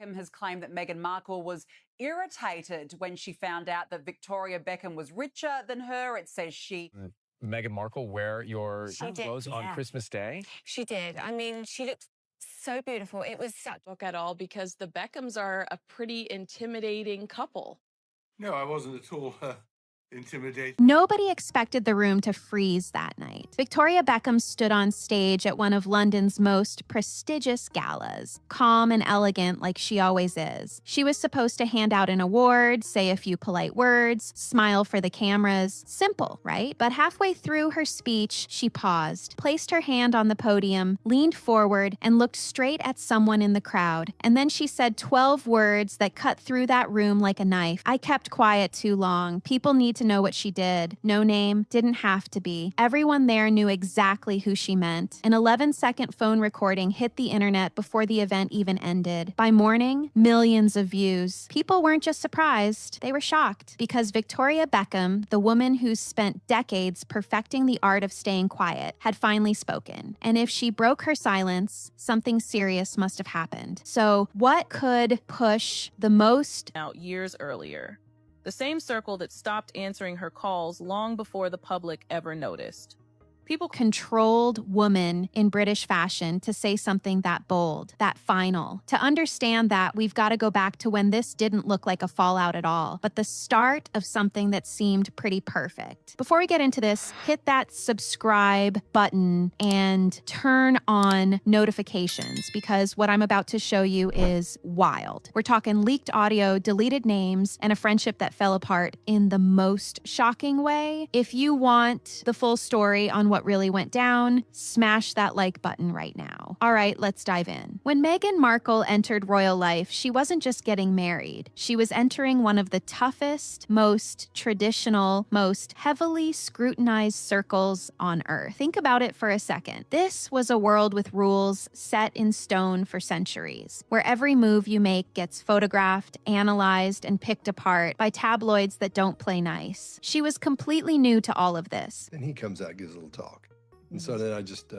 Beckham has claimed that Meghan Markle was irritated when she found out that Victoria Beckham was richer than her. It says she... Meghan Markle wear your clothes on Christmas Day? She did. I mean, she looked so beautiful. It was such... Look at all because the Beckhams are a pretty intimidating couple. No, I wasn't at all intimidated. Nobody expected the room to freeze that night. Victoria Beckham stood on stage at one of London's most prestigious galas, calm and elegant like she always is. She was supposed to hand out an award, say a few polite words, smile for the cameras. Simple, right? But halfway through her speech, she paused, placed her hand on the podium, leaned forward, and looked straight at someone in the crowd. And then she said 12 words that cut through that room like a knife. I kept quiet too long. People need to know what she did. No name, didn't have to be. Everyone there knew exactly who she meant. An 11-second phone recording hit the internet before the event even ended. By morning, millions of views. People weren't just surprised, they were shocked, because Victoria Beckham, the woman who's spent decades perfecting the art of staying quiet, had finally spoken. And if she broke her silence, something serious must have happened. So what could push the most Out years earlier. The same circle that stopped answering her calls long before the public ever noticed. People controlled woman in British fashion to say something that bold, that final. To understand that, we've got to go back to when this didn't look like a fallout at all, but the start of something that seemed pretty perfect. Before we get into this, hit that subscribe button and turn on notifications, because what I'm about to show you is wild. We're talking leaked audio, deleted names, and a friendship that fell apart in the most shocking way. If you want the full story on what really went down, smash that like button right now. All right, let's dive in. When Meghan Markle entered royal life, she wasn't just getting married. She was entering one of the toughest, most traditional, most heavily scrutinized circles on earth. Think about it for a second. This was a world with rules set in stone for centuries, where every move you make gets photographed, analyzed, and picked apart by tabloids that don't play nice. She was completely new to all of this. And he comes out, gives a little talk. And so then I just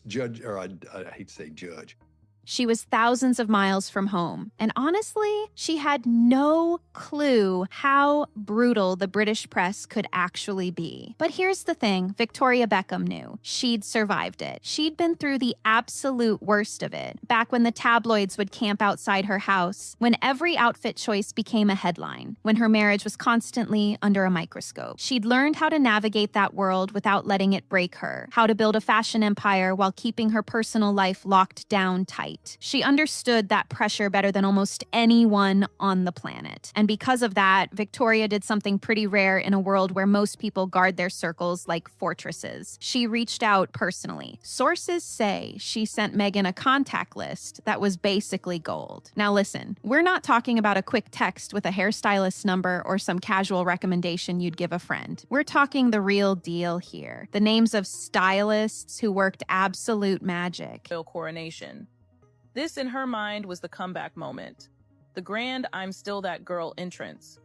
judge, or I hate to say judge. She was thousands of miles from home, and honestly, she had no clue how brutal the British press could actually be. But here's the thing, Victoria Beckham knew. She'd survived it. She'd been through the absolute worst of it, back when the tabloids would camp outside her house, when every outfit choice became a headline, when her marriage was constantly under a microscope. She'd learned how to navigate that world without letting it break her, how to build a fashion empire while keeping her personal life locked down tight. She understood that pressure better than almost anyone on the planet. And because of that, Victoria did something pretty rare in a world where most people guard their circles like fortresses. She reached out personally. Sources say she sent Meghan a contact list that was basically gold. Now listen, we're not talking about a quick text with a hairstylist's number or some casual recommendation you'd give a friend. We're talking the real deal here. The names of stylists who worked absolute magic. Coronation. This, in her mind, was the comeback moment. The grand "I'm still that girl" entrance.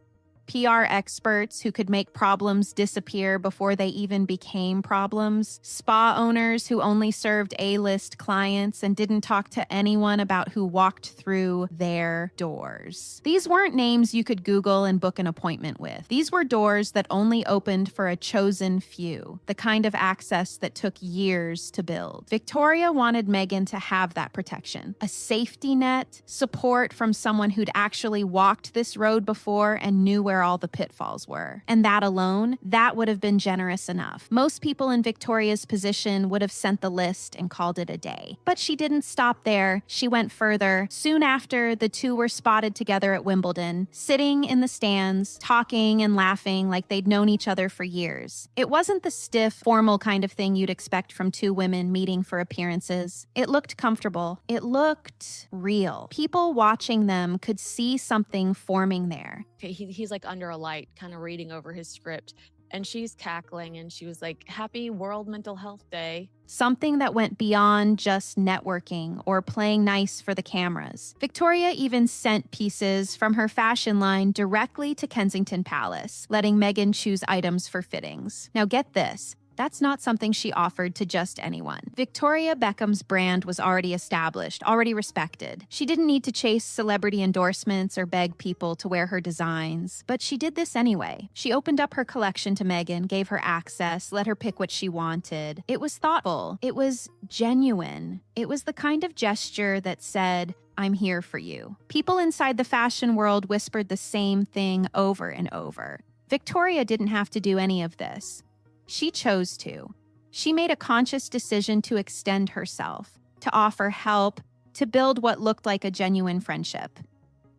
PR experts who could make problems disappear before they even became problems, spa owners who only served A-list clients and didn't talk to anyone about who walked through their doors. These weren't names you could Google and book an appointment with. These were doors that only opened for a chosen few, the kind of access that took years to build. Victoria wanted Meghan to have that protection, a safety net, support from someone who'd actually walked this road before and knew where all the pitfalls were. And that alone, that would have been generous enough. Most people in Victoria's position would have sent the list and called it a day. But she didn't stop there. She went further. Soon after, the two were spotted together at Wimbledon, sitting in the stands, talking and laughing like they'd known each other for years. It wasn't the stiff, formal kind of thing you'd expect from two women meeting for appearances. It looked comfortable. It looked real. People watching them could see something forming there. He's like under a light, kind of reading over his script. And she's cackling and she was like, "Happy World Mental Health Day." Something that went beyond just networking or playing nice for the cameras. Victoria even sent pieces from her fashion line directly to Kensington Palace, letting Meghan choose items for fittings. Now get this. That's not something she offered to just anyone. Victoria Beckham's brand was already established, already respected. She didn't need to chase celebrity endorsements or beg people to wear her designs, but she did this anyway. She opened up her collection to Meghan, gave her access, let her pick what she wanted. It was thoughtful. It was genuine. It was the kind of gesture that said, "I'm here for you." People inside the fashion world whispered the same thing over and over. Victoria didn't have to do any of this. She chose to. She made a conscious decision to extend herself, to offer help, to build what looked like a genuine friendship.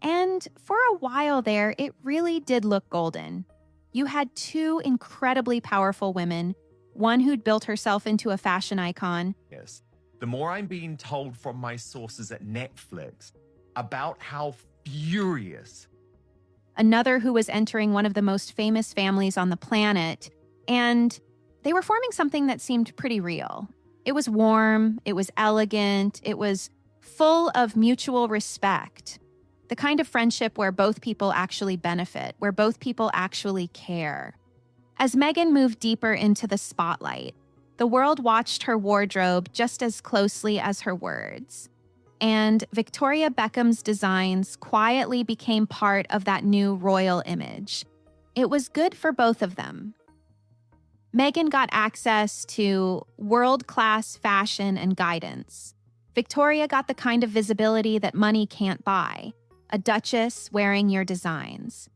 And for a while there, it really did look golden. You had two incredibly powerful women, one who'd built herself into a fashion icon. Yes. The more I'm being told from my sources at Netflix about how furious. Another who was entering one of the most famous families on the planet, and they were forming something that seemed pretty real. It was warm, it was elegant, it was full of mutual respect. The kind of friendship where both people actually benefit, where both people actually care. As Meghan moved deeper into the spotlight, the world watched her wardrobe just as closely as her words. And Victoria Beckham's designs quietly became part of that new royal image. It was good for both of them. Meghan got access to world-class fashion and guidance. Victoria got the kind of visibility that money can't buy, a duchess wearing your designs.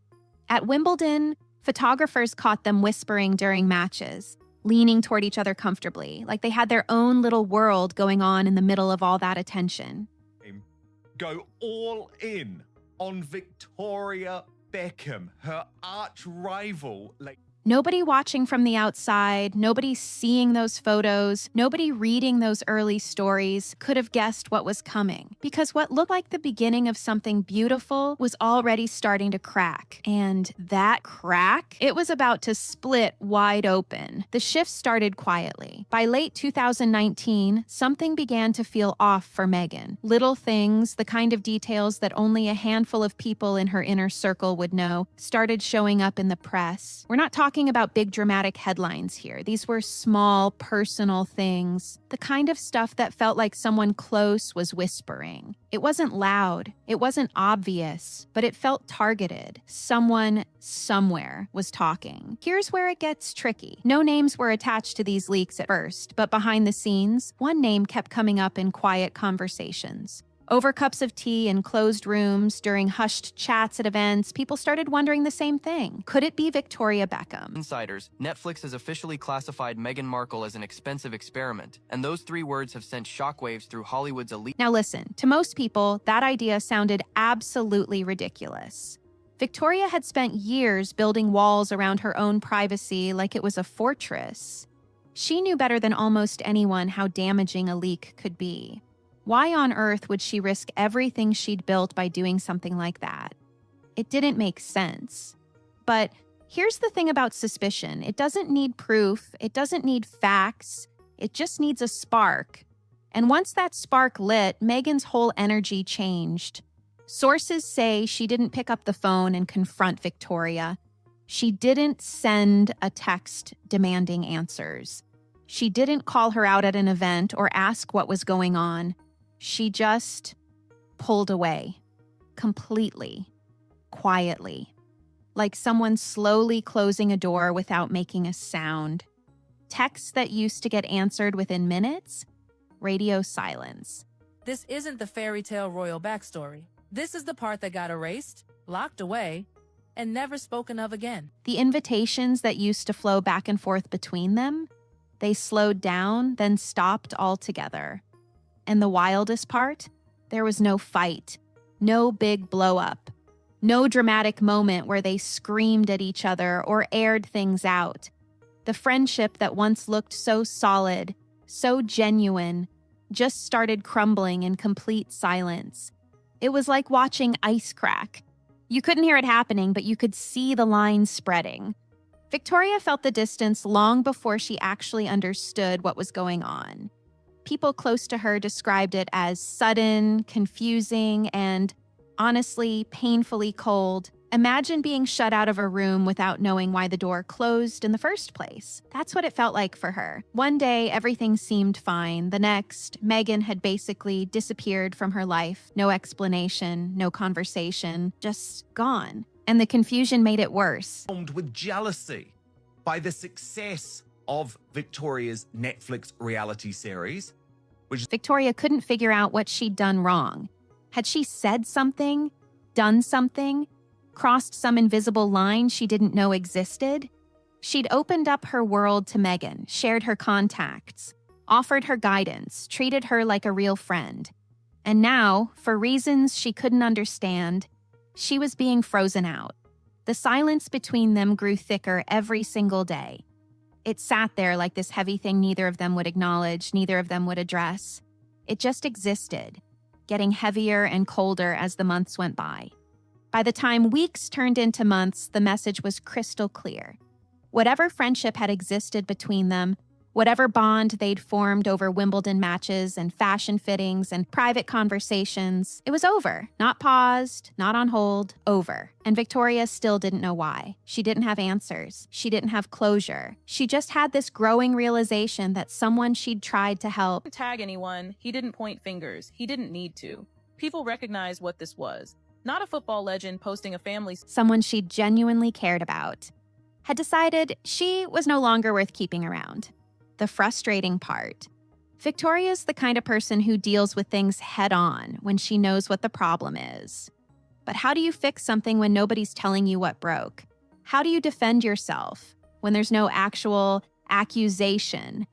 At Wimbledon, photographers caught them whispering during matches, leaning toward each other comfortably, like they had their own little world going on in the middle of all that attention. Go all in on Victoria Beckham, her arch rival. Nobody watching from the outside, nobody seeing those photos, nobody reading those early stories could have guessed what was coming, because what looked like the beginning of something beautiful was already starting to crack. And that crack, it was about to split wide open. The shift started quietly. By late 2019, something began to feel off for Meghan. Little things, the kind of details that only a handful of people in her inner circle would know, started showing up in the press. We're not talking about big dramatic headlines here. These were small, personal things, the kind of stuff that felt like someone close was whispering. It wasn't loud, it wasn't obvious, but it felt targeted. Someone, somewhere, was talking. Here's where it gets tricky. No names were attached to these leaks at first, but behind the scenes, one name kept coming up in quiet conversations. Over cups of tea in closed rooms, during hushed chats at events, people started wondering the same thing. Could it be Victoria Beckham? Insiders, Netflix has officially classified Meghan Markle as an expensive experiment, and those three words have sent shockwaves through Hollywood's elite. Now listen, to most people, that idea sounded absolutely ridiculous. Victoria had spent years building walls around her own privacy like it was a fortress. She knew better than almost anyone how damaging a leak could be. Why on earth would she risk everything she'd built by doing something like that? It didn't make sense. But here's the thing about suspicion. It doesn't need proof. It doesn't need facts. It just needs a spark. And once that spark lit, Meghan's whole energy changed. Sources say she didn't pick up the phone and confront Victoria. She didn't send a text demanding answers. She didn't call her out at an event or ask what was going on. She just pulled away, completely, quietly, like someone slowly closing a door without making a sound. Texts that used to get answered within minutes, radio silence. This isn't the fairy tale royal backstory. This is the part that got erased, locked away, and never spoken of again. The invitations that used to flow back and forth between them, they slowed down, then stopped altogether. And the wildest part? There was no fight, no big blow-up, no dramatic moment where they screamed at each other or aired things out. The friendship that once looked so solid, so genuine, just started crumbling in complete silence. It was like watching ice crack. You couldn't hear it happening, but you could see the lines spreading. Victoria felt the distance long before she actually understood what was going on. People close to her described it as sudden, confusing, and honestly, painfully cold. Imagine being shut out of a room without knowing why the door closed in the first place. That's what it felt like for her. One day, everything seemed fine. The next, Meghan had basically disappeared from her life. No explanation, no conversation, just gone. And the confusion made it worse. With jealousy by the success of Victoria's Netflix reality series, which Victoria couldn't figure out what she'd done wrong. Had she said something, done something, crossed some invisible line she didn't know existed? She'd opened up her world to Meghan, shared her contacts, offered her guidance, treated her like a real friend. And now, for reasons she couldn't understand, she was being frozen out. The silence between them grew thicker every single day. It sat there like this heavy thing neither of them would acknowledge, neither of them would address. It just existed, getting heavier and colder as the months went by. By the time weeks turned into months, the message was crystal clear. Whatever friendship had existed between them, whatever bond they'd formed over Wimbledon matches and fashion fittings and private conversations, it was over. Not paused, not on hold, over. And Victoria still didn't know why. She didn't have answers. She didn't have closure. She just had this growing realization that someone she'd tried to help. Tag anyone. He didn't point fingers. He didn't need to. People recognized what this was. Not a football legend posting a family. Someone she genuinely cared about. Had decided she was no longer worth keeping around. The frustrating part. Victoria's the kind of person who deals with things head on when she knows what the problem is. But how do you fix something when nobody's telling you what broke? How do you defend yourself when there's no actual accusation,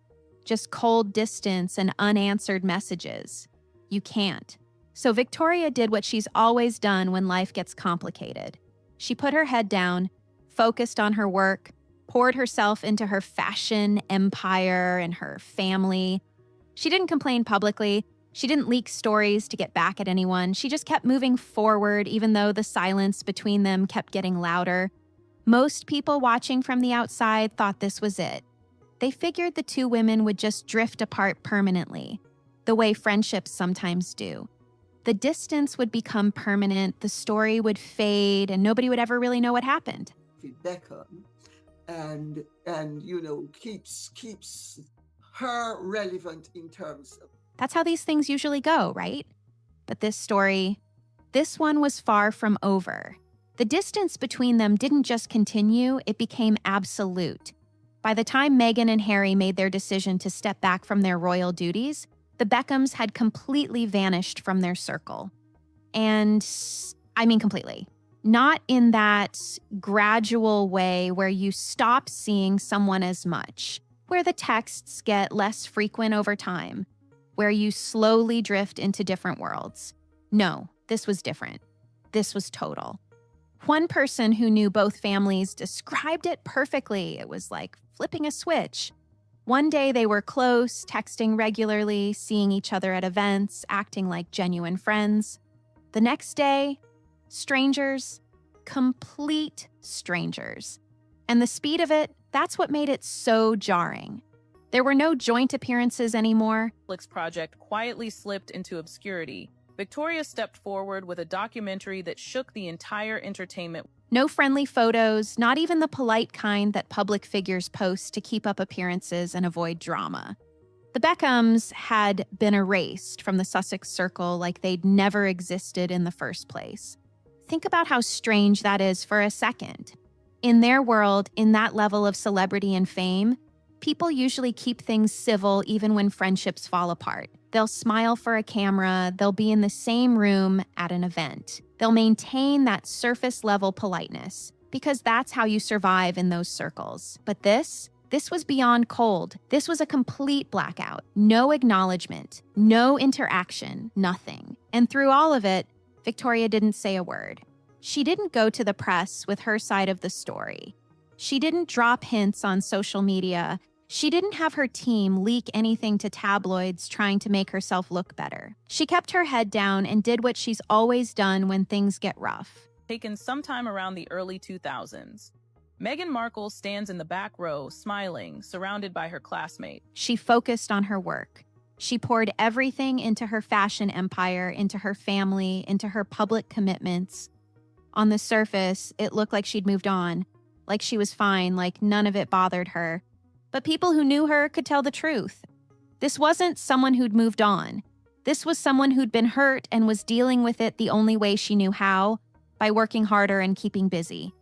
just cold distance and unanswered messages? You can't. So Victoria did what she's always done when life gets complicated. She put her head down, focused on her work, poured herself into her fashion empire and her family. She didn't complain publicly. She didn't leak stories to get back at anyone. She just kept moving forward, even though the silence between them kept getting louder. Most people watching from the outside thought this was it. They figured the two women would just drift apart permanently, the way friendships sometimes do. The distance would become permanent, the story would fade, and nobody would ever really know what happened. Beckham and you know, keeps her relevant in terms of... That's how these things usually go, right? But this story, this one was far from over. The distance between them didn't just continue, it became absolute. By the time Meghan and Harry made their decision to step back from their royal duties, the Beckhams had completely vanished from their circle. And I mean completely. Not in that gradual way where you stop seeing someone as much, where the texts get less frequent over time, where you slowly drift into different worlds. No, this was different. This was total. One person who knew both families described it perfectly. It was like flipping a switch. One day they were close, texting regularly, seeing each other at events, acting like genuine friends. The next day, strangers, complete strangers. And the speed of it, that's what made it so jarring. There were no joint appearances anymore. Netflix project quietly slipped into obscurity. Victoria stepped forward with a documentary that shook the entire entertainment. No friendly photos, not even the polite kind that public figures post to keep up appearances and avoid drama. The Beckhams had been erased from the Sussex circle like they'd never existed in the first place. Think about how strange that is for a second. In their world, in that level of celebrity and fame, people usually keep things civil even when friendships fall apart. They'll smile for a camera, they'll be in the same room at an event. They'll maintain that surface-level politeness, because that's how you survive in those circles. But this was beyond cold. This was a complete blackout. No acknowledgement, no interaction, nothing. And through all of it, Victoria didn't say a word. She didn't go to the press with her side of the story. She didn't drop hints on social media. She didn't have her team leak anything to tabloids trying to make herself look better. She kept her head down and did what she's always done when things get rough. Taken sometime around the early 2000s. Meghan Markle stands in the back row, smiling, surrounded by her classmates. She focused on her work. She poured everything into her fashion empire, into her family, into her public commitments. On the surface, it looked like she'd moved on, like she was fine, like none of it bothered her. But people who knew her could tell the truth. This wasn't someone who'd moved on. This was someone who'd been hurt and was dealing with it the only way she knew how, by working harder and keeping busy.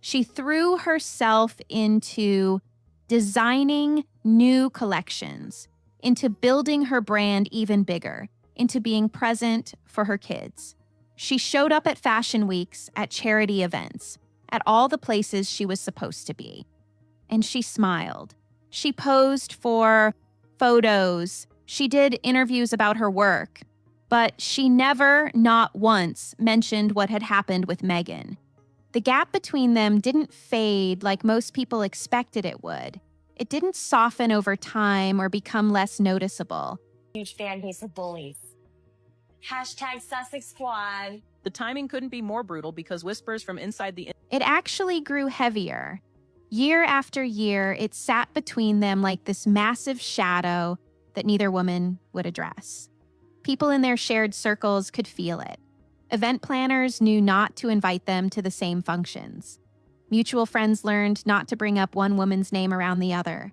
She threw herself into designing new collections, into building her brand even bigger, into being present for her kids. She showed up at fashion weeks, at charity events, at all the places she was supposed to be. And she smiled. She posed for photos. She did interviews about her work. But she never, not once, mentioned what had happened with Meghan. The gap between them didn't fade like most people expected it would. It didn't soften over time or become less noticeable. Huge fan base of bullies. Hashtag Sussex Squad. The timing couldn't be more brutal because whispers from inside the... It actually grew heavier. Year after year, it sat between them like this massive shadow that neither woman would address. People in their shared circles could feel it. Event planners knew not to invite them to the same functions. Mutual friends learned not to bring up one woman's name around the other.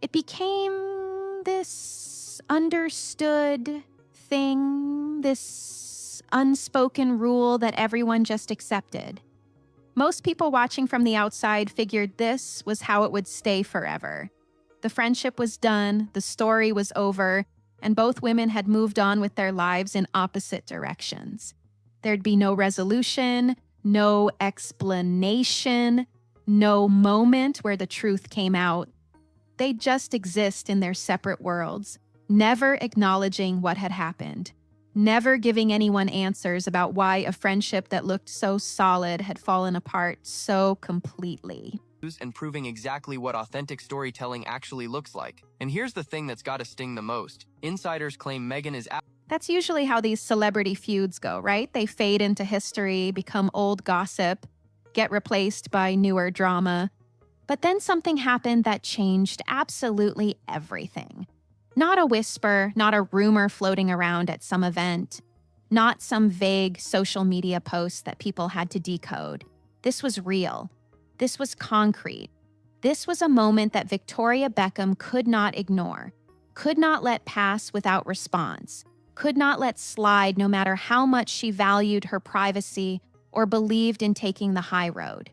It became this understood thing, this unspoken rule that everyone just accepted. Most people watching from the outside figured this was how it would stay forever. The friendship was done, the story was over, and both women had moved on with their lives in opposite directions. There'd be no resolution, no explanation, no moment where the truth came out. They'd just exist in their separate worlds, never acknowledging what had happened, never giving anyone answers about why a friendship that looked so solid had fallen apart so completely. And proving exactly what authentic storytelling actually looks like. And here's the thing that's got to sting the most. Insiders claim Meghan is... That's usually how these celebrity feuds go, right? They fade into history, become old gossip, get replaced by newer drama. But then something happened that changed absolutely everything. Not a whisper, not a rumor floating around at some event, not some vague social media post that people had to decode. This was real. This was concrete. This was a moment that Victoria Beckham could not ignore, could not let pass without response, could not let slide no matter how much she valued her privacy or believed in taking the high road.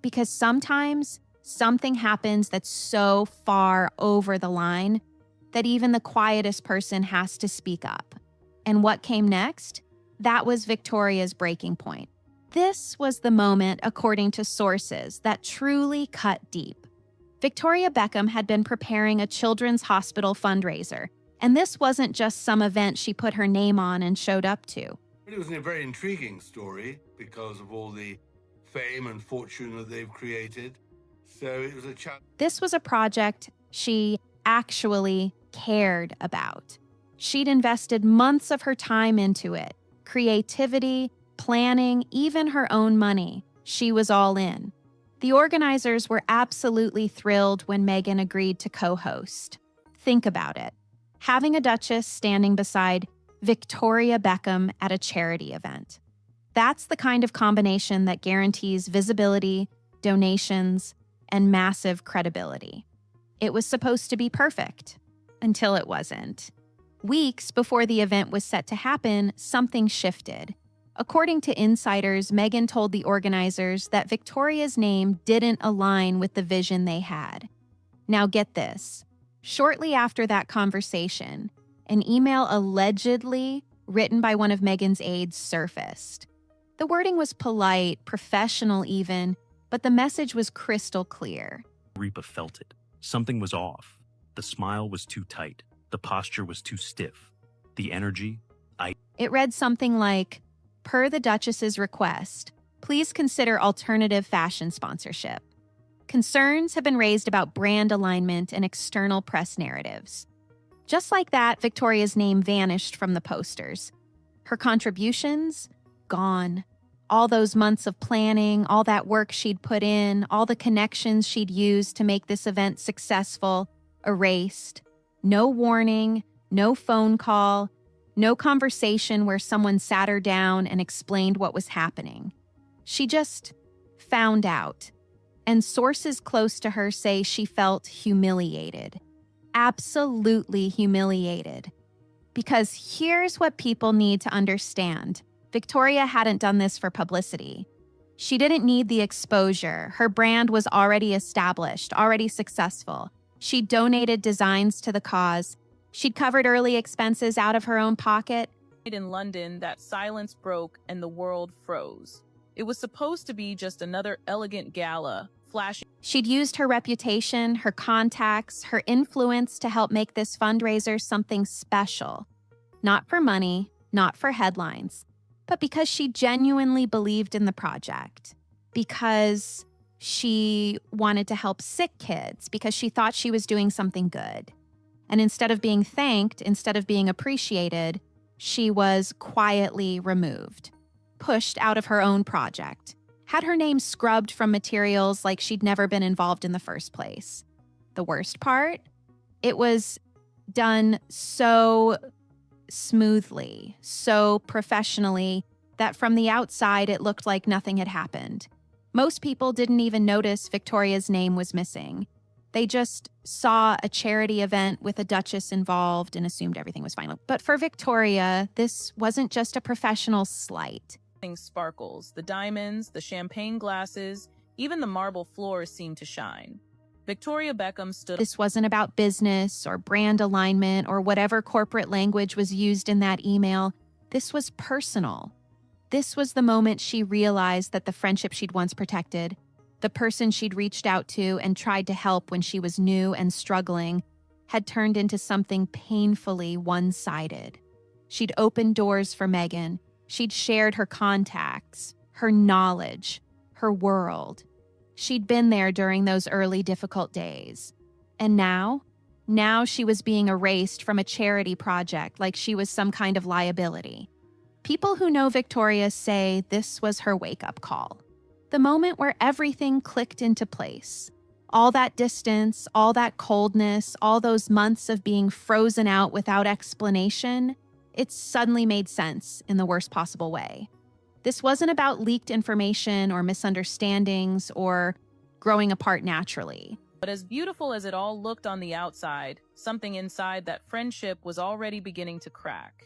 Because sometimes something happens that's so far over the line that even the quietest person has to speak up. And what came next? That was Victoria's breaking point. This was the moment, according to sources, that truly cut deep. Victoria Beckham had been preparing a children's hospital fundraiser, and this wasn't just some event she put her name on and showed up to. It was a very intriguing story because of all the fame and fortune that they've created. So it was a challenge. This was a project she actually cared about. She'd invested months of her time into it, creativity, planning, even her own money. She was all in. The organizers were absolutely thrilled when Meghan agreed to co-host. Think about it. Having a duchess standing beside Victoria Beckham at a charity event. That's the kind of combination that guarantees visibility, donations, and massive credibility. It was supposed to be perfect, until it wasn't. Weeks before the event was set to happen, something shifted. According to insiders, Meghan told the organizers that Victoria's name didn't align with the vision they had. Now get this. Shortly after that conversation, an email allegedly written by one of Meghan's aides surfaced. The wording was polite, professional even, but the message was crystal clear. Reaper felt it. Something was off. The smile was too tight. The posture was too stiff. The energy, It read something like, per the Duchess's request, please consider alternative fashion sponsorship. Concerns have been raised about brand alignment and external press narratives. Just like that, Victoria's name vanished from the posters. Her contributions, gone. All those months of planning, all that work she'd put in, all the connections she'd used to make this event successful, erased. No warning, no phone call, no conversation where someone sat her down and explained what was happening. She just found out. And sources close to her say she felt humiliated. Absolutely humiliated. Because here's what people need to understand. Victoria hadn't done this for publicity. She didn't need the exposure. Her brand was already established, already successful. She donated designs to the cause. She'd covered early expenses out of her own pocket. In London, that silence broke and the world froze. It was supposed to be just another elegant gala, flashing. She'd used her reputation, her contacts, her influence to help make this fundraiser something special. Not for money, not for headlines, but because she genuinely believed in the project. Because she wanted to help sick kids, because she thought she was doing something good. And instead of being thanked, instead of being appreciated, she was quietly removed, pushed out of her own project, had her name scrubbed from materials like she'd never been involved in the first place. The worst part? It was done so smoothly, so professionally, that from the outside it looked like nothing had happened. Most people didn't even notice Victoria's name was missing. They just saw a charity event with a duchess involved and assumed everything was fine. But for Victoria, this wasn't just a professional slight. Sparkles, the diamonds, the champagne glasses, even the marble floors seemed to shine. Victoria Beckham stood. This wasn't about business or brand alignment or whatever corporate language was used in that email. This was personal. This was the moment she realized that the friendship she'd once protected, the person she'd reached out to and tried to help when she was new and struggling, had turned into something painfully one-sided. She'd opened doors for Meghan. She'd shared her contacts, her knowledge, her world. She'd been there during those early difficult days. And now she was being erased from a charity project like she was some kind of liability. People who know Victoria say this was her wake-up call. The moment where everything clicked into place. All that distance, all that coldness, all those months of being frozen out without explanation, it suddenly made sense in the worst possible way. This wasn't about leaked information or misunderstandings or growing apart naturally. But as beautiful as it all looked on the outside, something inside that friendship was already beginning to crack.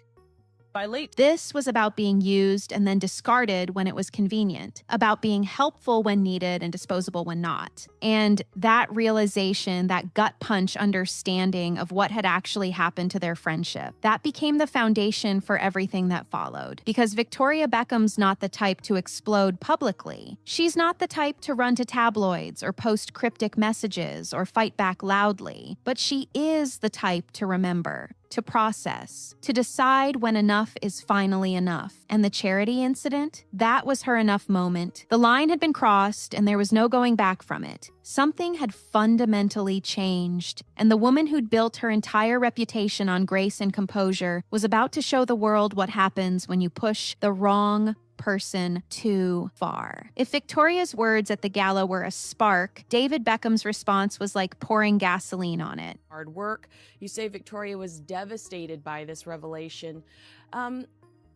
This was about being used and then discarded when it was convenient, about being helpful when needed and disposable when not. And that realization, that gut punch understanding of what had actually happened to their friendship, that became the foundation for everything that followed. Because Victoria Beckham's not the type to explode publicly. She's not the type to run to tabloids or post cryptic messages or fight back loudly. But she is the type to remember, to process, to decide when enough is finally enough. And the charity incident, that was her enough moment. The line had been crossed and there was no going back from it. Something had fundamentally changed. And the woman who'd built her entire reputation on grace and composure was about to show the world what happens when you push the wrong person too far. If Victoria's words at the gala were a spark, David Beckham's response was like pouring gasoline on it. Hard work. You say Victoria was devastated by this revelation.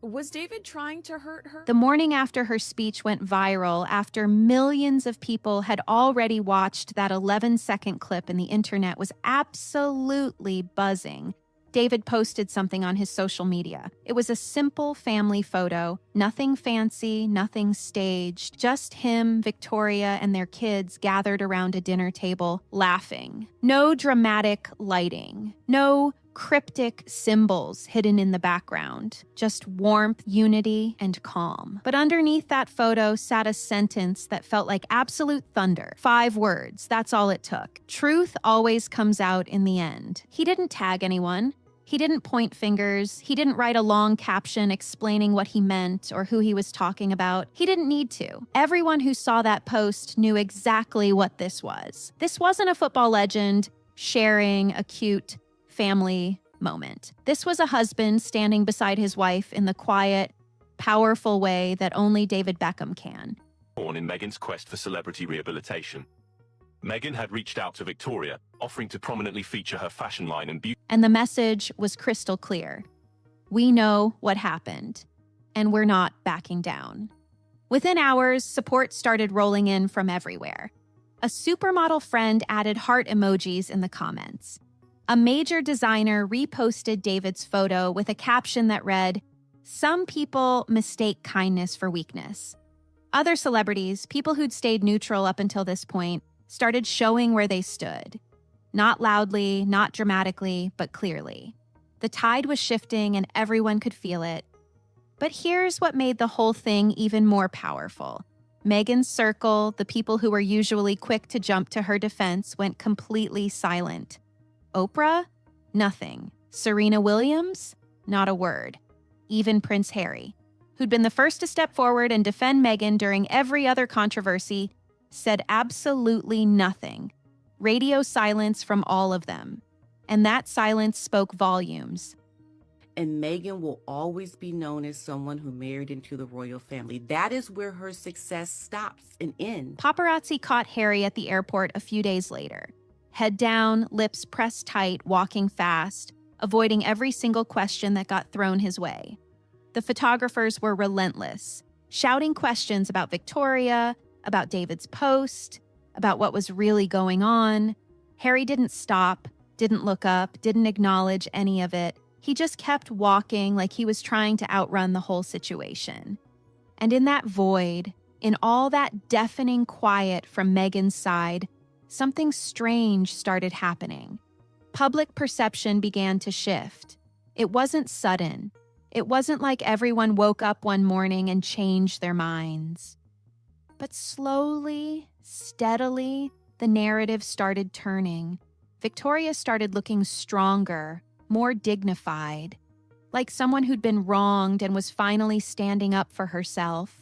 Was David trying to hurt her? The morning after her speech went viral, after millions of people had already watched that 11-second clip and the internet was absolutely buzzing, David posted something on his social media. It was a simple family photo, nothing fancy, nothing staged, just him, Victoria, and their kids gathered around a dinner table, laughing. No dramatic lighting, no cryptic symbols hidden in the background, just warmth, unity, and calm. But underneath that photo sat a sentence that felt like absolute thunder. 5 words, that's all it took. Truth always comes out in the end. He didn't tag anyone. He didn't point fingers. He didn't write a long caption explaining what he meant or who he was talking about. He didn't need to. Everyone who saw that post knew exactly what this was. This wasn't a football legend sharing a cute family moment. This was a husband standing beside his wife in the quiet, powerful way that only David Beckham can. Born in Meghan's quest for celebrity rehabilitation. Meghan had reached out to Victoria, offering to prominently feature her fashion line and beauty. And the message was crystal clear. We know what happened, and we're not backing down. Within hours, support started rolling in from everywhere. A supermodel friend added heart emojis in the comments. A major designer reposted David's photo with a caption that read, "Some people mistake kindness for weakness." Other celebrities, people who'd stayed neutral up until this point, started showing where they stood. Not loudly, not dramatically, but clearly. The tide was shifting and everyone could feel it. But here's what made the whole thing even more powerful. Meghan's circle, the people who were usually quick to jump to her defense, went completely silent. Oprah? Nothing. Serena Williams? Not a word. Even Prince Harry, who'd been the first to step forward and defend Meghan during every other controversy, said absolutely nothing. Radio silence from all of them. And that silence spoke volumes. And Meghan will always be known as someone who married into the royal family. That is where her success stops and ends. Paparazzi caught Harry at the airport a few days later. Head down, lips pressed tight, walking fast, avoiding every single question that got thrown his way. The photographers were relentless, shouting questions about Victoria, about David's post, about what was really going on. Harry didn't stop, didn't look up, didn't acknowledge any of it. He just kept walking like he was trying to outrun the whole situation. And in that void, in all that deafening quiet from Meghan's side, something strange started happening. Public perception began to shift. It wasn't sudden. It wasn't like everyone woke up one morning and changed their minds. But slowly, steadily, the narrative started turning. Victoria started looking stronger, more dignified, like someone who'd been wronged and was finally standing up for herself.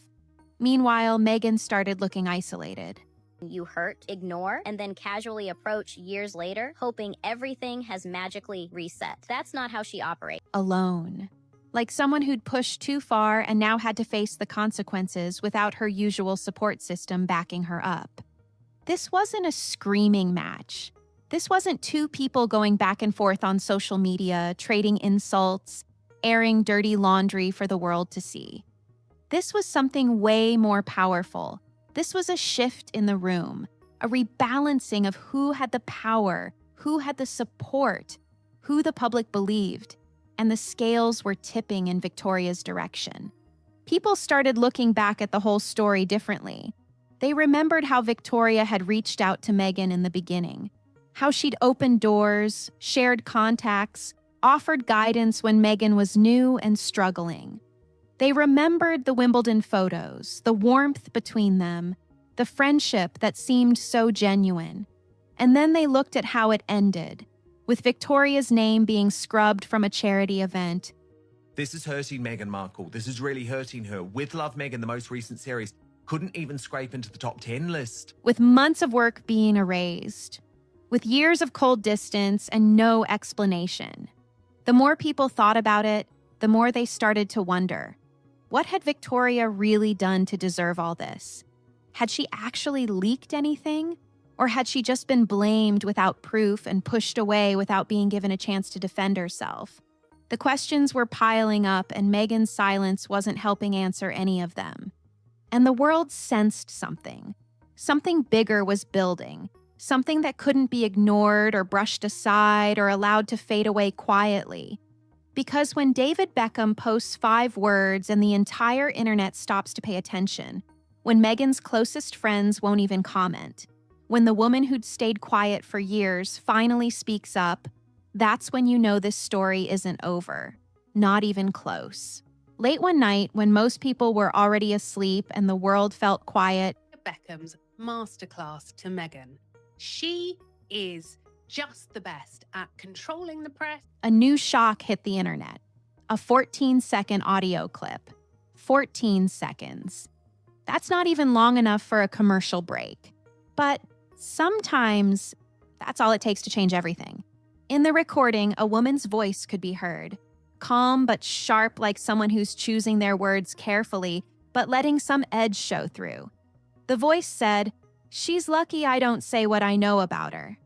Meanwhile, Meghan started looking isolated. You hurt, ignore, and then casually approach years later, hoping everything has magically reset. That's not how she operates. Alone. Like someone who'd pushed too far and now had to face the consequences without her usual support system backing her up. This wasn't a screaming match. This wasn't two people going back and forth on social media, trading insults, airing dirty laundry for the world to see. This was something way more powerful. This was a shift in the room, a rebalancing of who had the power, who had the support, who the public believed, and the scales were tipping in Victoria's direction. People started looking back at the whole story differently. They remembered how Victoria had reached out to Meghan in the beginning, how she'd opened doors, shared contacts, offered guidance when Meghan was new and struggling. They remembered the Wimbledon photos, the warmth between them, the friendship that seemed so genuine. And then they looked at how it ended, with Victoria's name being scrubbed from a charity event. This is hurting Meghan Markle. This is really hurting her. With Love Meghan, the most recent series, couldn't even scrape into the top 10 list. With months of work being erased. With years of cold distance and no explanation. The more people thought about it, the more they started to wonder. What had Victoria really done to deserve all this? Had she actually leaked anything? Or had she just been blamed without proof and pushed away without being given a chance to defend herself? The questions were piling up, and Meghan's silence wasn't helping answer any of them. And the world sensed something. Something bigger was building. Something that couldn't be ignored or brushed aside or allowed to fade away quietly. Because when David Beckham posts 5 words and the entire internet stops to pay attention, when Meghan's closest friends won't even comment, when the woman who'd stayed quiet for years finally speaks up, that's when you know this story isn't over. Not even close. Late one night, when most people were already asleep and the world felt quiet, Beckham's masterclass to Meghan. She is just the best at controlling the press. A new shock hit the internet. A 14-second audio clip. 14 seconds. That's not even long enough for a commercial break. But sometimes, that's all it takes to change everything. In the recording, a woman's voice could be heard. Calm but sharp, like someone who's choosing their words carefully, but letting some edge show through. The voice said, "She's lucky I don't say what I know about her."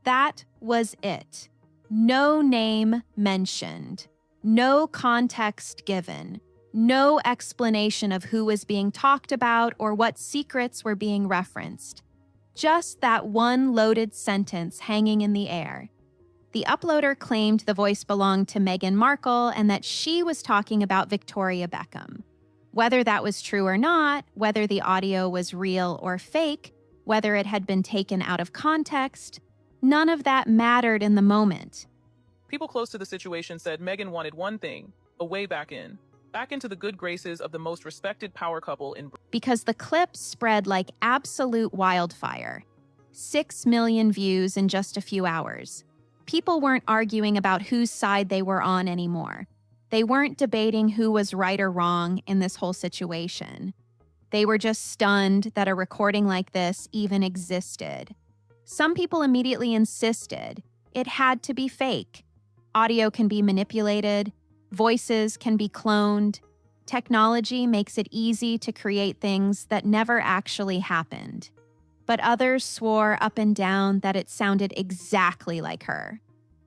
That was it. No name mentioned. No context given. No explanation of who was being talked about or what secrets were being referenced. Just that one loaded sentence hanging in the air. The uploader claimed the voice belonged to Meghan Markle and that she was talking about Victoria Beckham. Whether that was true or not, whether the audio was real or fake, whether it had been taken out of context, none of that mattered in the moment. People close to the situation said Meghan wanted one thing, a way back into the good graces of the most respected power couple in Britain. Because the clip spread like absolute wildfire. 6 million views in just a few hours. People weren't arguing about whose side they were on anymore. They weren't debating who was right or wrong in this whole situation. They were just stunned that a recording like this even existed. Some people immediately insisted it had to be fake. Audio can be manipulated. Voices can be cloned. Technology makes it easy to create things that never actually happened. But others swore up and down that it sounded exactly like her.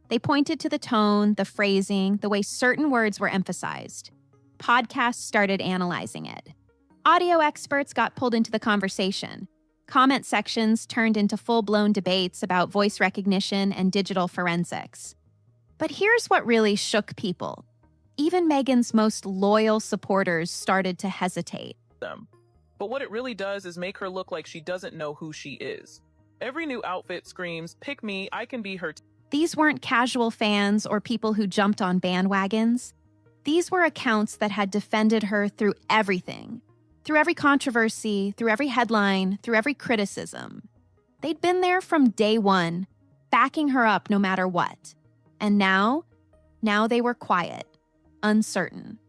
They pointed to the tone, the phrasing, the way certain words were emphasized. Podcasts started analyzing it. Audio experts got pulled into the conversation. Comment sections turned into full-blown debates about voice recognition and digital forensics. But here's what really shook people. Even Meghan's most loyal supporters started to hesitate. But what it really does is make her look like she doesn't know who she is. Every new outfit screams, "Pick me, I can be her." These weren't casual fans or people who jumped on bandwagons. These were accounts that had defended her through everything. Through every controversy, through every headline, through every criticism. They'd been there from day one, backing her up no matter what. And now they were quiet, uncertain.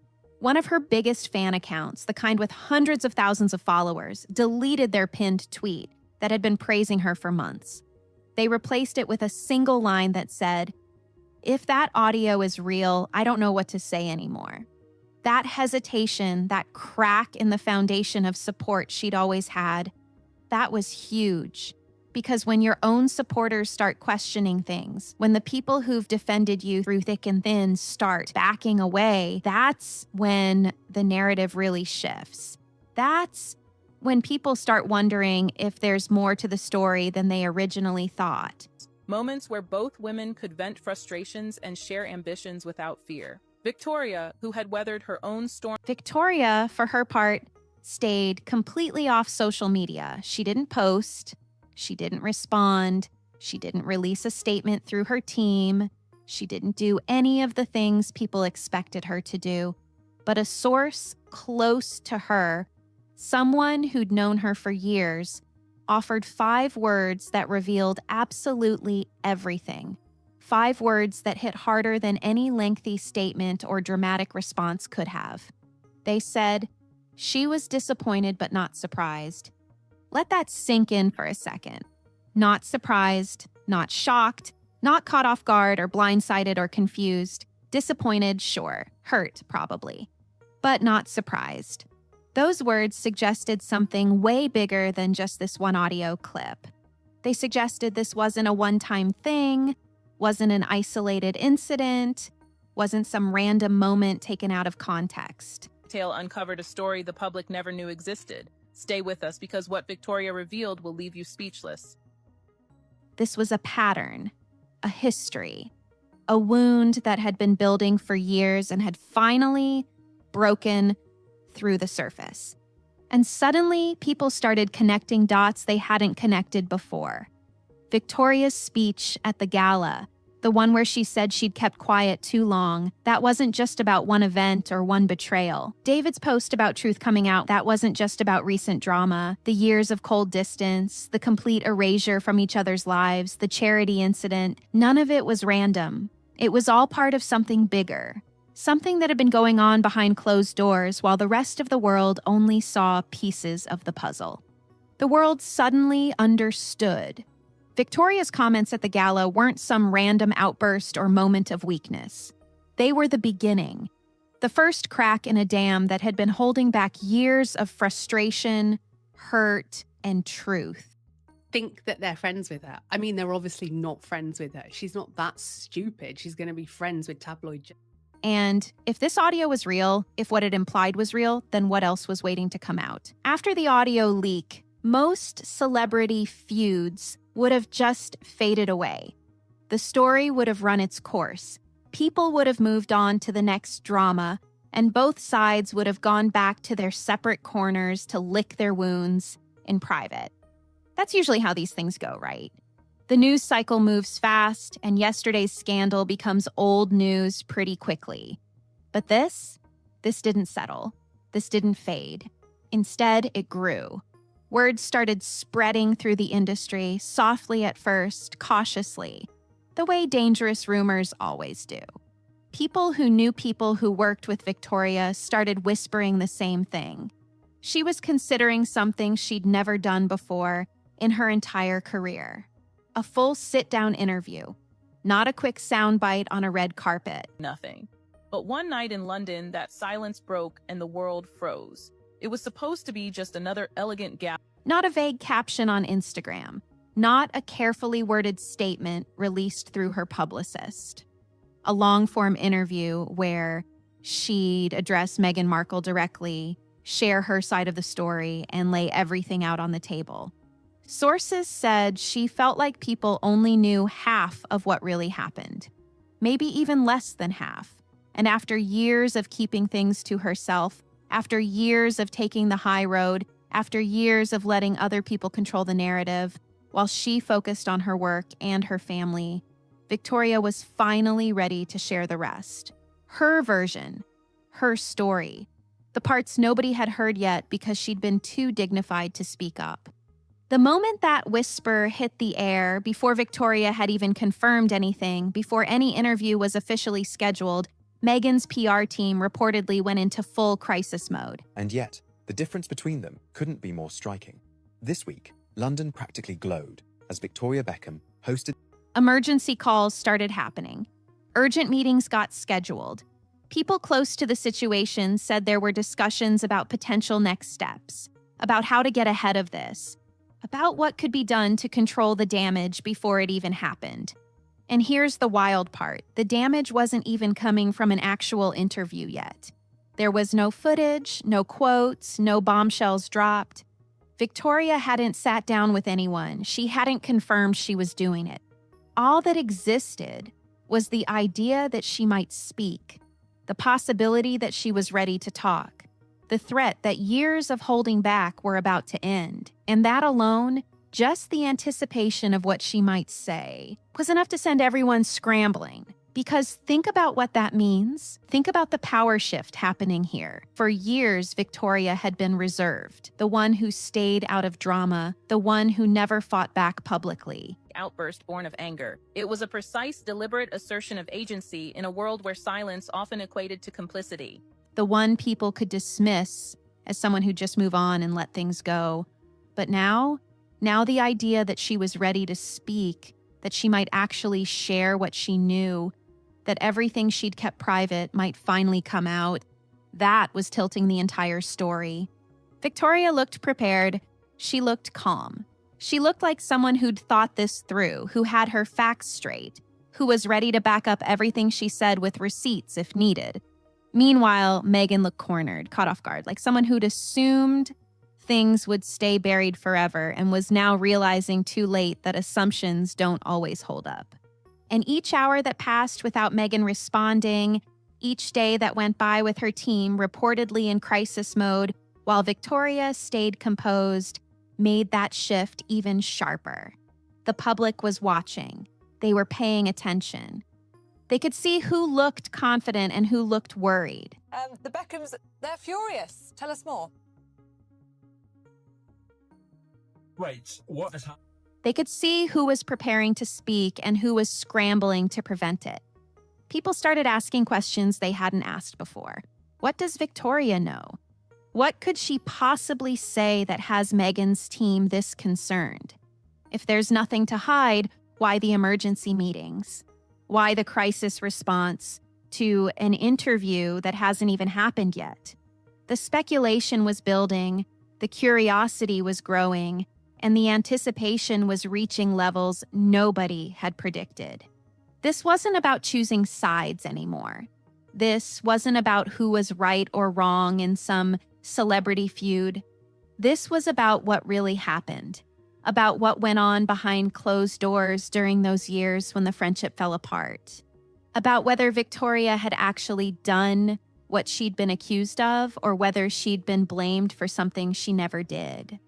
One of her biggest fan accounts, the kind with hundreds of thousands of followers, deleted their pinned tweet that had been praising her for months. They replaced it with a single line that said, "If that audio is real, I don't know what to say anymore." That hesitation, that crack in the foundation of support she'd always had, that was huge. Because when your own supporters start questioning things, when the people who've defended you through thick and thin start backing away, that's when the narrative really shifts. That's when people start wondering if there's more to the story than they originally thought. Moments where both women could vent frustrations and share ambitions without fear. Victoria, who had weathered her own storm. Victoria, for her part, stayed completely off social media. She didn't post. She didn't respond. She didn't release a statement through her team. She didn't do any of the things people expected her to do. But a source close to her, someone who'd known her for years, offered 5 words that revealed absolutely everything. 5 words that hit harder than any lengthy statement or dramatic response could have. They said, she was disappointed but not surprised. Let that sink in for a second. Not surprised, not shocked, not caught off guard or blindsided or confused. Disappointed, sure. Hurt, probably. But not surprised. Those words suggested something way bigger than just this one audio clip. They suggested this wasn't a one-time thing, wasn't an isolated incident, wasn't some random moment taken out of context. Tale uncovered a story the public never knew existed. Stay with us because what Victoria revealed will leave you speechless. This was a pattern, a history, a wound that had been building for years and had finally broken through the surface. And suddenly, people started connecting dots they hadn't connected before. Victoria's speech at the gala, the one where she said she'd kept quiet too long, that wasn't just about one event or one betrayal. David's post about Truth coming out, that wasn't just about recent drama, the years of cold distance, the complete erasure from each other's lives, the charity incident. None of it was random. It was all part of something bigger. Something that had been going on behind closed doors while the rest of the world only saw pieces of the puzzle. The world suddenly understood. Victoria's comments at the gala weren't some random outburst or moment of weakness. They were the beginning, the first crack in a dam that had been holding back years of frustration, hurt, and truth. Think that they're friends with her. I mean, they're obviously not friends with her. She's not that stupid. She's going to be friends with tabloid. And if this audio was real, if what it implied was real, then what else was waiting to come out? After the audio leak, most celebrity feuds would have just faded away. The story would have run its course. People would have moved on to the next drama, and both sides would have gone back to their separate corners to lick their wounds in private. That's usually how these things go, right? The news cycle moves fast, and yesterday's scandal becomes old news pretty quickly. But this didn't settle. This didn't fade. Instead, it grew. Words started spreading through the industry, softly at first, cautiously, the way dangerous rumors always do. People who knew people who worked with Victoria started whispering the same thing. She was considering something she'd never done before in her entire career. A full sit-down interview, not a quick soundbite on a red carpet. Nothing. But one night in London, that silence broke and the world froze. It was supposed to be just another elegant gap. Not a vague caption on Instagram. Not a carefully worded statement released through her publicist. A long-form interview where she'd address Meghan Markle directly, share her side of the story, and lay everything out on the table. Sources said she felt like people only knew half of what really happened, maybe even less than half. And after years of keeping things to herself, after years of taking the high road, after years of letting other people control the narrative, while she focused on her work and her family, Victoria was finally ready to share the rest. Her version, her story, the parts nobody had heard yet because she'd been too dignified to speak up. The moment that whisper hit the air, before Victoria had even confirmed anything, before any interview was officially scheduled, Meghan's PR team reportedly went into full crisis mode. And yet, the difference between them couldn't be more striking. This week, London practically glowed as Victoria Beckham hosted. Emergency calls started happening. Urgent meetings got scheduled. People close to the situation said there were discussions about potential next steps, about how to get ahead of this, about what could be done to control the damage before it even happened. And here's the wild part. The damage wasn't even coming from an actual interview yet. There was no footage, no quotes, no bombshells dropped. Victoria hadn't sat down with anyone. She hadn't confirmed she was doing it. All that existed was the idea that she might speak, the possibility that she was ready to talk, the threat that years of holding back were about to end. And that alone, just the anticipation of what she might say, was enough to send everyone scrambling. Because think about what that means. Think about the power shift happening here. For years, Victoria had been reserved, the one who stayed out of drama, the one who never fought back publicly. Outburst born of anger. It was a precise, deliberate assertion of agency in a world where silence often equated to complicity. The one people could dismiss as someone who'd just move on and let things go. But now the idea that she was ready to speak, that she might actually share what she knew, that everything she'd kept private might finally come out, that was tilting the entire story. Victoria looked prepared. She looked calm. She looked like someone who'd thought this through, who had her facts straight, who was ready to back up everything she said with receipts if needed. Meanwhile, Meghan looked cornered, caught off guard, like someone who'd assumed things would stay buried forever and was now realizing too late that assumptions don't always hold up. And each hour that passed without Meghan responding, each day that went by with her team reportedly in crisis mode, while Victoria stayed composed, made that shift even sharper. The public was watching. They were paying attention. They could see who looked confident and who looked worried. The Beckhams, they're furious. Tell us more. Wait, what has happened? They could see who was preparing to speak and who was scrambling to prevent it. People started asking questions they hadn't asked before. What does Victoria know? What could she possibly say that has Meghan's team this concerned? If there's nothing to hide, why the emergency meetings? Why the crisis response to an interview that hasn't even happened yet? The speculation was building, the curiosity was growing, and the anticipation was reaching levels nobody had predicted. This wasn't about choosing sides anymore. This wasn't about who was right or wrong in some celebrity feud. This was about what really happened, about what went on behind closed doors during those years when the friendship fell apart, about whether Victoria had actually done what she'd been accused of or whether she'd been blamed for something she never did.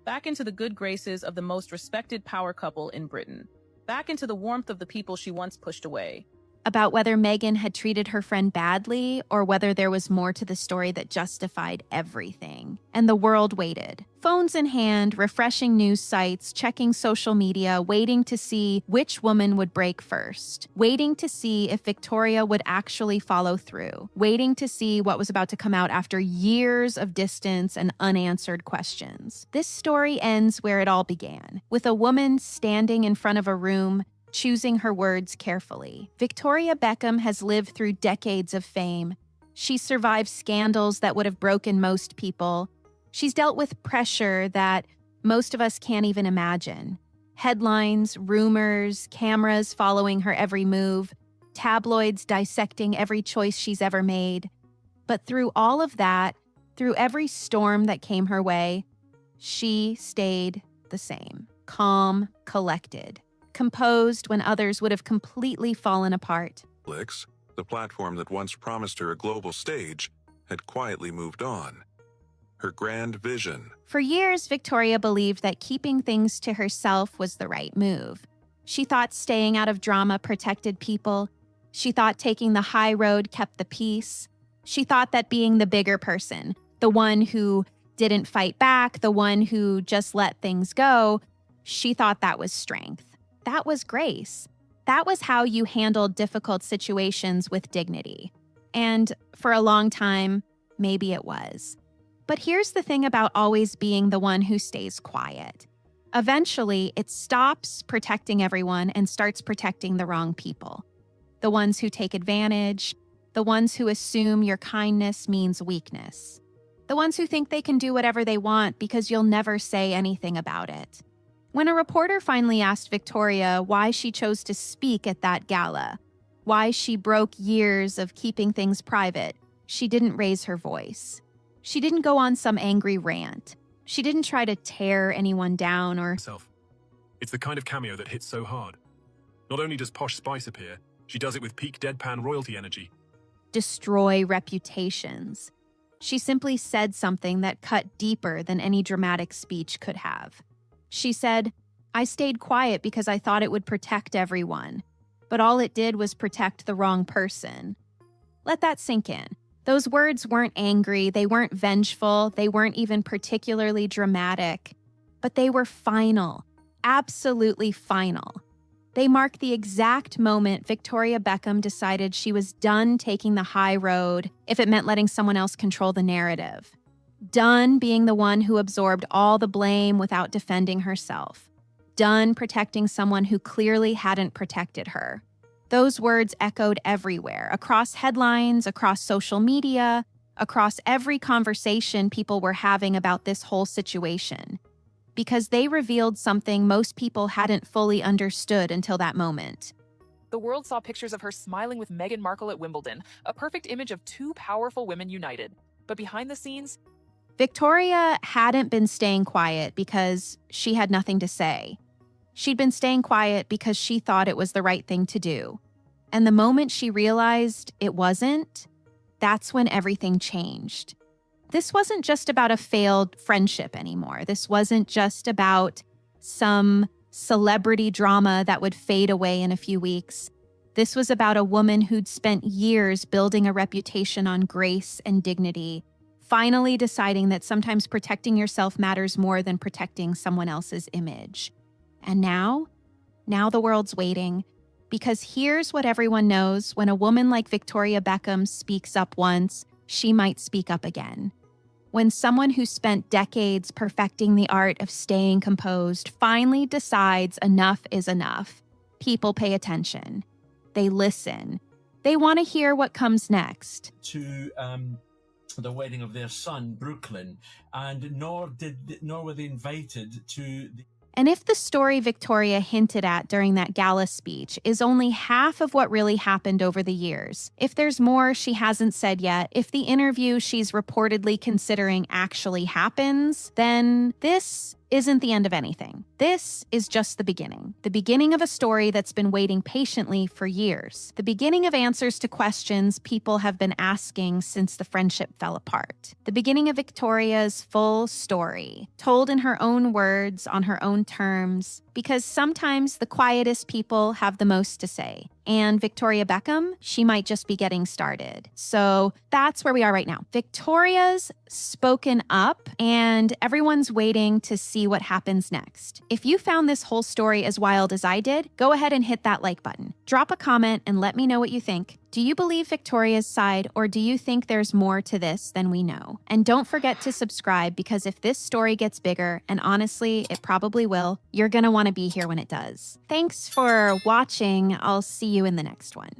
Back into the good graces of the most respected power couple in Britain. Back into the warmth of the people she once pushed away. About whether Meghan had treated her friend badly or whether there was more to the story that justified everything. And the world waited. Phones in hand, refreshing news sites, checking social media, waiting to see which woman would break first. Waiting to see if Victoria would actually follow through. Waiting to see what was about to come out after years of distance and unanswered questions. This story ends where it all began, with a woman standing in front of a room, choosing her words carefully. Victoria Beckham has lived through decades of fame. She's survived scandals that would have broken most people. She's dealt with pressure that most of us can't even imagine. Headlines, rumors, cameras following her every move, tabloids dissecting every choice she's ever made. But through all of that, through every storm that came her way, she stayed the same. Calm, collected. Composed when others would have completely fallen apart. Netflix, the platform that once promised her a global stage, had quietly moved on. Her grand vision. For years, Victoria believed that keeping things to herself was the right move. She thought staying out of drama protected people. She thought taking the high road kept the peace. She thought that being the bigger person, the one who didn't fight back, the one who just let things go, she thought that was strength. That was grace. That was how you handled difficult situations with dignity. And for a long time, maybe it was. But here's the thing about always being the one who stays quiet. Eventually, it stops protecting everyone and starts protecting the wrong people. The ones who take advantage, the ones who assume your kindness means weakness, the ones who think they can do whatever they want because you'll never say anything about it. When a reporter finally asked Victoria why she chose to speak at that gala, why she broke years of keeping things private, she didn't raise her voice. She didn't go on some angry rant. She didn't try to tear anyone down or... It's the kind of cameo that hits so hard. Not only does Posh Spice appear, she does it with peak deadpan royalty energy. Destroy reputations. She simply said something that cut deeper than any dramatic speech could have. She said, "I stayed quiet because I thought it would protect everyone, but all it did was protect the wrong person." Let that sink in. Those words weren't angry, they weren't vengeful, they weren't even particularly dramatic, but they were final, absolutely final. They mark the exact moment Victoria Beckham decided she was done taking the high road if it meant letting someone else control the narrative. Done being the one who absorbed all the blame without defending herself. Done protecting someone who clearly hadn't protected her. Those words echoed everywhere, across headlines, across social media, across every conversation people were having about this whole situation. Because they revealed something most people hadn't fully understood until that moment. The world saw pictures of her smiling with Meghan Markle at Wimbledon, a perfect image of two powerful women united. But behind the scenes, Victoria hadn't been staying quiet because she had nothing to say. She'd been staying quiet because she thought it was the right thing to do. And the moment she realized it wasn't, that's when everything changed. This wasn't just about a failed friendship anymore. This wasn't just about some celebrity drama that would fade away in a few weeks. This was about a woman who'd spent years building a reputation on grace and dignity, finally deciding that sometimes protecting yourself matters more than protecting someone else's image. And now the world's waiting, because here's what everyone knows: when a woman like Victoria Beckham speaks up once, she might speak up again. When someone who spent decades perfecting the art of staying composed finally decides enough is enough, people pay attention. They listen. They want to hear what comes next. To the wedding of their son, Brooklyn, and nor were they invited to And if the story Victoria hinted at during that gala speech is only half of what really happened over the years, if there's more she hasn't said yet, if the interview she's reportedly considering actually happens, then this isn't the end of anything. This is just the beginning of a story that's been waiting patiently for years, the beginning of answers to questions people have been asking since the friendship fell apart, the beginning of Victoria's full story, told in her own words, on her own terms, because sometimes the quietest people have the most to say. And Victoria Beckham, she might just be getting started. So that's where we are right now. Victoria's spoken up, and everyone's waiting to see what happens next. If you found this whole story as wild as I did, go ahead and hit that like button. Drop a comment and let me know what you think. Do you believe Victoria's side, or do you think there's more to this than we know? And don't forget to subscribe, because if this story gets bigger, and honestly, it probably will, you're going to want to be here when it does. Thanks for watching. I'll see you in the next one.